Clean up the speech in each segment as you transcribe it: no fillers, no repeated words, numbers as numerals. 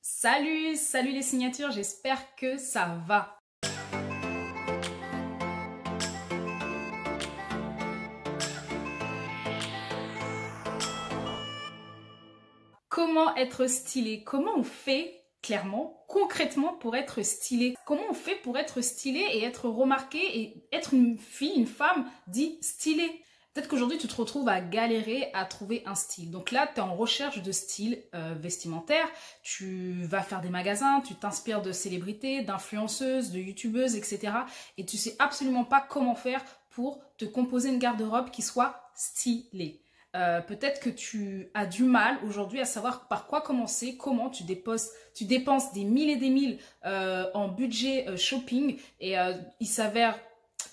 Salut, salut les signatures, j'espère que ça va. Comment être stylé? Comment on fait clairement, concrètement pour être stylé? Comment on fait pour être stylé et être remarqué et être une fille, une femme dit stylée? Peut-être qu'aujourd'hui, tu te retrouves à galérer à trouver un style. Donc là, tu es en recherche de style vestimentaire. Tu vas faire des magasins, tu t'inspires de célébrités, d'influenceuses, de youtubeuses, etc. Et tu sais absolument pas comment faire pour te composer une garde-robe qui soit stylée. Peut-être que tu as du mal aujourd'hui à savoir par quoi commencer, comment tu dépenses des mille et des mille en budget shopping et il s'avère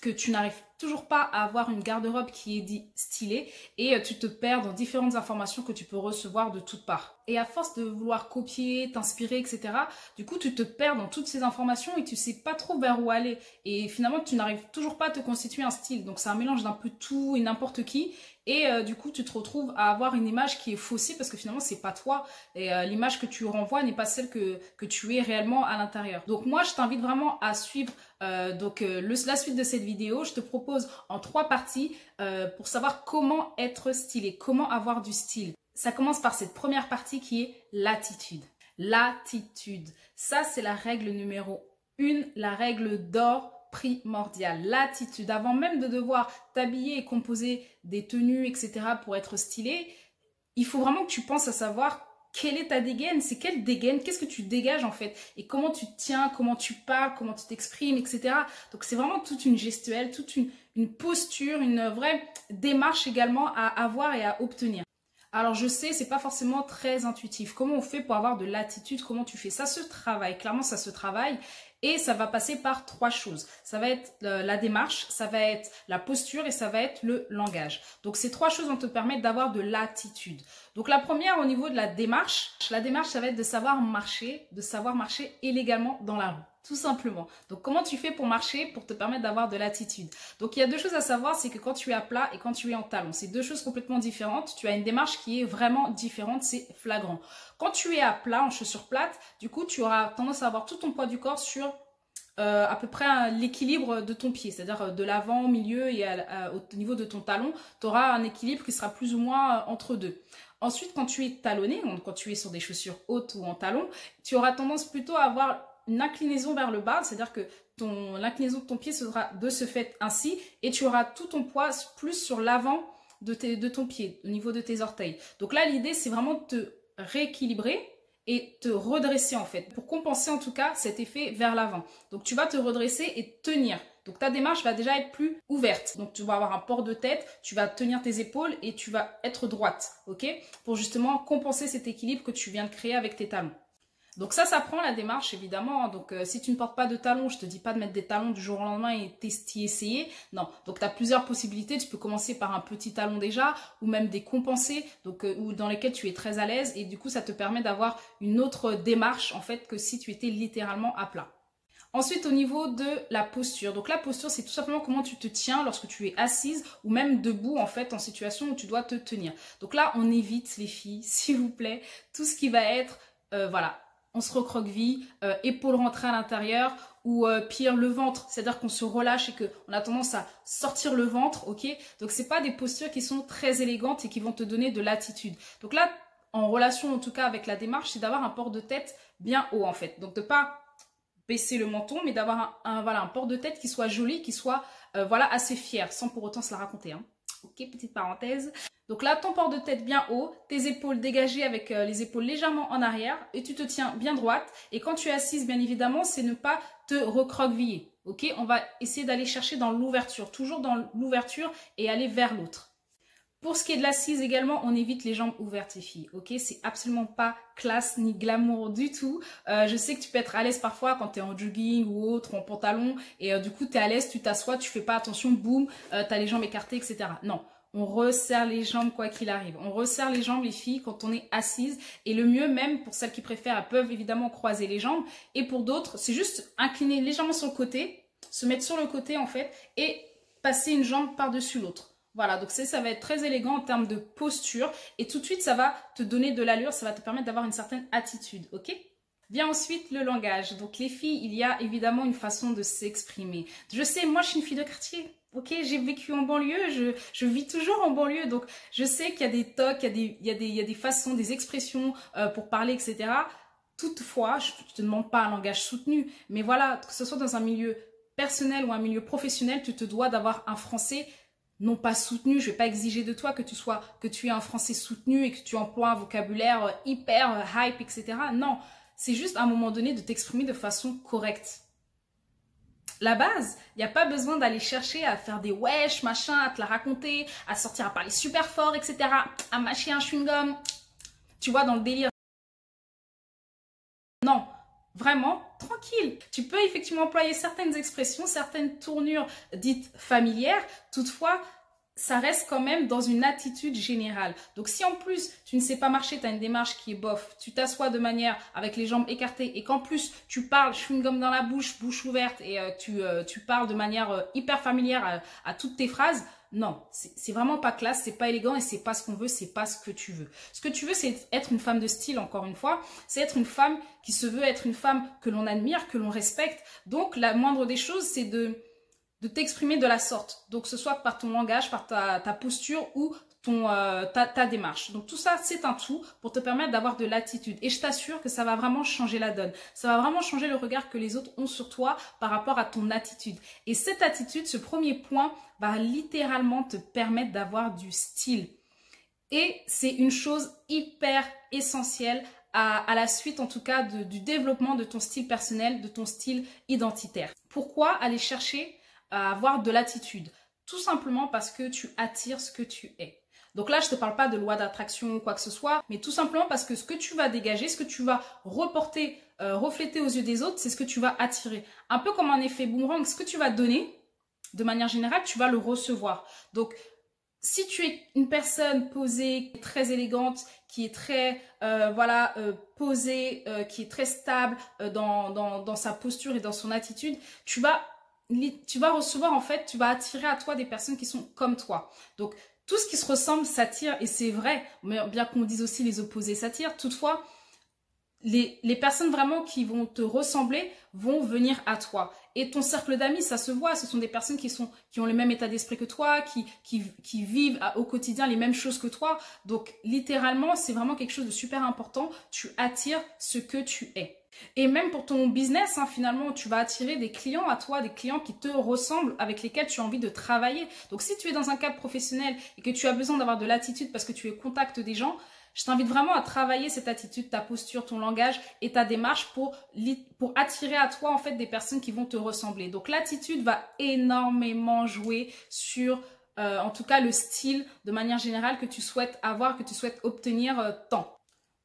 que tu n'arrives toujours pas à avoir une garde-robe qui est dit stylée et tu te perds dans différentes informations que tu peux recevoir de toutes parts. Et à force de vouloir copier, t'inspirer, etc., du coup, tu te perds dans toutes ces informations et tu sais pas trop vers où aller. Et finalement, tu n'arrives toujours pas à te constituer un style. Donc, c'est un mélange d'un peu tout et n'importe qui. Et du coup, tu te retrouves à avoir une image qui est faussée parce que finalement, c'est pas toi. Et l'image que tu renvoies n'est pas celle que tu es réellement à l'intérieur. Donc moi, je t'invite vraiment à suivre la suite de cette vidéo. Je te propose en 3 parties pour savoir comment être stylé, comment avoir du style. Ça commence par cette première partie qui est l'attitude. L'attitude, ça c'est la règle numéro 1, la règle d'or primordiale. L'attitude, avant même de devoir t'habiller et composer des tenues, etc. pour être stylé, il faut vraiment que tu penses à savoir quelle est ta dégaine, c'est quelle dégaine, qu'est-ce que tu dégages en fait, et comment tu te tiens, comment tu parles, comment tu t'exprimes, etc. Donc c'est vraiment toute une gestuelle, toute une posture, une vraie démarche également à avoir et à obtenir. Alors je sais, c'est pas forcément très intuitif. Comment on fait pour avoir de l'attitude? Comment tu fais? Ça se travaille, clairement ça se travaille. Et ça va passer par 3 choses. Ça va être la démarche, ça va être la posture et ça va être le langage. Donc ces 3 choses vont te permettre d'avoir de l'attitude. Donc la première au niveau de la démarche ça va être de savoir marcher élégamment dans la rue. Tout simplement. Donc, comment tu fais pour marcher, pour te permettre d'avoir de l'attitude? Donc, il y a 2 choses à savoir, c'est que quand tu es à plat et quand tu es en talon, c'est 2 choses complètement différentes. Tu as une démarche qui est vraiment différente, c'est flagrant. Quand tu es à plat, en chaussures plates, du coup, tu auras tendance à avoir tout ton poids du corps sur à peu près l'équilibre de ton pied, c'est-à-dire de l'avant, au milieu et au niveau de ton talon, tu auras un équilibre qui sera plus ou moins entre deux. Ensuite, quand tu es talonné, donc quand tu es sur des chaussures hautes ou en talon, tu auras tendance plutôt à avoir une inclinaison vers le bas, c'est-à-dire que l'inclinaison de ton pied sera de ce fait ainsi et tu auras tout ton poids plus sur l'avant de ton pied, au niveau de tes orteils. Donc là, l'idée, c'est vraiment de te rééquilibrer et te redresser en fait, pour compenser en tout cas cet effet vers l'avant. Donc tu vas te redresser et tenir. Donc ta démarche va déjà être plus ouverte. Donc tu vas avoir un port de tête, tu vas tenir tes épaules et tu vas être droite, ok? Pour justement compenser cet équilibre que tu viens de créer avec tes talons. Donc ça prend la démarche évidemment. Donc si tu ne portes pas de talons, je te dis pas de mettre des talons du jour au lendemain et t'y essayer. Non, donc tu as plusieurs possibilités. Tu peux commencer par un petit talon déjà ou même des compensés donc ou dans lesquels tu es très à l'aise et du coup ça te permet d'avoir une autre démarche en fait que si tu étais littéralement à plat. Ensuite, au niveau de la posture. Donc la posture, c'est tout simplement comment tu te tiens lorsque tu es assise ou même debout en fait en situation où tu dois te tenir. Donc là, on évite les filles, s'il vous plaît, tout ce qui va être voilà, on se recroqueville, épaules rentrées à l'intérieur ou pire le ventre, c'est-à-dire qu'on se relâche et qu'on a tendance à sortir le ventre, ok? Donc c'est pas des postures qui sont très élégantes et qui vont te donner de l'attitude. Donc là, en relation en tout cas avec la démarche, c'est d'avoir un port de tête bien haut en fait. Donc de pas baisser le menton, mais d'avoir un port de tête qui soit joli, qui soit voilà, assez fier, sans pour autant se la raconter. Hein. Ok, petite parenthèse. Donc là, ton port de tête bien haut, tes épaules dégagées avec les épaules légèrement en arrière et tu te tiens bien droite. Et quand tu es assise, bien évidemment, c'est ne pas te recroqueviller. Ok, on va essayer d'aller chercher dans l'ouverture, toujours dans l'ouverture et aller vers l'autre. Pour ce qui est de l'assise également, on évite les jambes ouvertes les filles, ok? C'est absolument pas classe ni glamour du tout. Je sais que tu peux être à l'aise parfois quand tu es en jogging ou autre, en pantalon, et du coup tu es à l'aise, tu t'assois, tu fais pas attention, boum, tu as les jambes écartées, etc. Non, on resserre les jambes quoi qu'il arrive. On resserre les jambes les filles quand on est assise, et le mieux même pour celles qui préfèrent, elles peuvent évidemment croiser les jambes, et pour d'autres, c'est juste incliner légèrement sur le côté, se mettre sur le côté en fait, et passer une jambe par-dessus l'autre. Voilà, donc ça va être très élégant en termes de posture et tout de suite, ça va te donner de l'allure, ça va te permettre d'avoir une certaine attitude, ok? Vient ensuite le langage. Donc les filles, il y a évidemment une façon de s'exprimer. Je sais, moi je suis une fille de quartier. Ok, j'ai vécu en banlieue, je vis toujours en banlieue, donc je sais qu'il y a des tocs, il y a des façons, des expressions pour parler, etc. Toutefois, je ne te demande pas un langage soutenu, mais voilà, que ce soit dans un milieu personnel ou un milieu professionnel, tu te dois d'avoir un français non pas soutenu. Je ne vais pas exiger de toi que tu aies un français soutenu et que tu emploies un vocabulaire hyper hype, etc. Non, c'est juste à un moment donné de t'exprimer de façon correcte. La base, il n'y a pas besoin d'aller chercher à faire des wesh, machin, à te la raconter, à sortir à parler super fort, etc. À mâcher un chewing-gum, tu vois, dans le délire. Non, vraiment, tranquille. Tu peux effectivement employer certaines expressions, certaines tournures dites familières. Toutefois, ça reste quand même dans une attitude générale. Donc si en plus tu ne sais pas marcher, tu as une démarche qui est bof, tu t'assois de manière avec les jambes écartées et qu'en plus tu parles chewing-gum dans la bouche, bouche ouverte et tu parles de manière hyper familière à toutes tes phrases, non, c'est vraiment pas classe, c'est pas élégant et c'est pas ce qu'on veut, c'est pas ce que tu veux. Ce que tu veux, c'est être une femme de style, encore une fois, c'est être une femme qui se veut être une femme que l'on admire, que l'on respecte. Donc la moindre des choses, c'est de t'exprimer de la sorte. Donc, ce soit par ton langage, par ta posture ou ta démarche. Donc, tout ça, c'est un tout pour te permettre d'avoir de l'attitude. Et je t'assure que ça va vraiment changer la donne. Ça va vraiment changer le regard que les autres ont sur toi par rapport à ton attitude. Et cette attitude, ce premier point, va littéralement te permettre d'avoir du style. Et c'est une chose hyper essentielle à la suite, en tout cas, du développement de ton style personnel, de ton style identitaire. Pourquoi aller chercher à avoir de l'attitude? Tout simplement parce que tu attires ce que tu es. Donc là, je ne te parle pas de loi d'attraction ou quoi que ce soit, mais tout simplement parce que ce que tu vas dégager, ce que tu vas reporter, refléter aux yeux des autres, c'est ce que tu vas attirer. Un peu comme un effet boomerang, ce que tu vas donner, de manière générale, tu vas le recevoir. Donc, si tu es une personne posée, très élégante, qui est très posée, qui est très stable dans sa posture et dans son attitude, tu vas recevoir, en fait, tu vas attirer à toi des personnes qui sont comme toi. Donc, tout ce qui se ressemble s'attire, et c'est vrai, mais bien qu'on dise aussi les opposés s'attirent. Toutefois, les personnes vraiment qui vont te ressembler vont venir à toi. Et ton cercle d'amis, ça se voit, ce sont des personnes qui ont le même état d'esprit que toi, qui vivent au quotidien les mêmes choses que toi. Donc, littéralement, c'est vraiment quelque chose de super important. Tu attires ce que tu es. Et même pour ton business, hein, finalement, tu vas attirer des clients à toi, des clients qui te ressemblent, avec lesquels tu as envie de travailler. Donc, si tu es dans un cadre professionnel et que tu as besoin d'avoir de l'attitude parce que tu es au contact des gens, je t'invite vraiment à travailler cette attitude, ta posture, ton langage et ta démarche pour attirer à toi en fait des personnes qui vont te ressembler. Donc l'attitude va énormément jouer sur en tout cas le style de manière générale que tu souhaites avoir, que tu souhaites obtenir tant.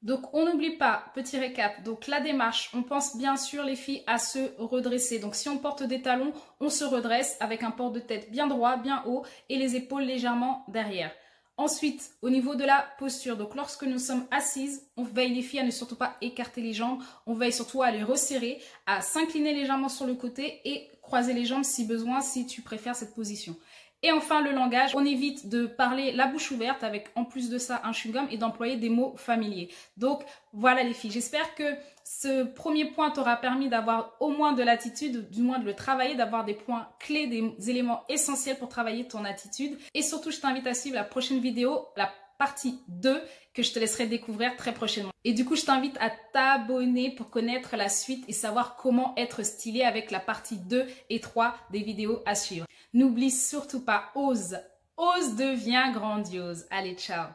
Donc on n'oublie pas, petit récap, donc la démarche, on pense bien sûr les filles à se redresser. Donc si on porte des talons, on se redresse avec un port de tête bien droit, bien haut et les épaules légèrement derrière. Ensuite, au niveau de la posture, donc lorsque nous sommes assises, on veille les filles à ne surtout pas écarter les jambes, on veille surtout à les resserrer, à s'incliner légèrement sur le côté et croiser les jambes si besoin, si tu préfères cette position. Et enfin, le langage, on évite de parler la bouche ouverte avec en plus de ça un chewing-gum et d'employer des mots familiers. Donc voilà les filles, j'espère que ce premier point t'aura permis d'avoir au moins de l'attitude, du moins de le travailler, d'avoir des points clés, des éléments essentiels pour travailler ton attitude. Et surtout, je t'invite à suivre la prochaine vidéo, la partie 2, que je te laisserai découvrir très prochainement. Et du coup, je t'invite à t'abonner pour connaître la suite et savoir comment être stylé avec la partie 2 et 3 des vidéos à suivre. N'oublie surtout pas, ose, ose devient grandiose. Allez, ciao!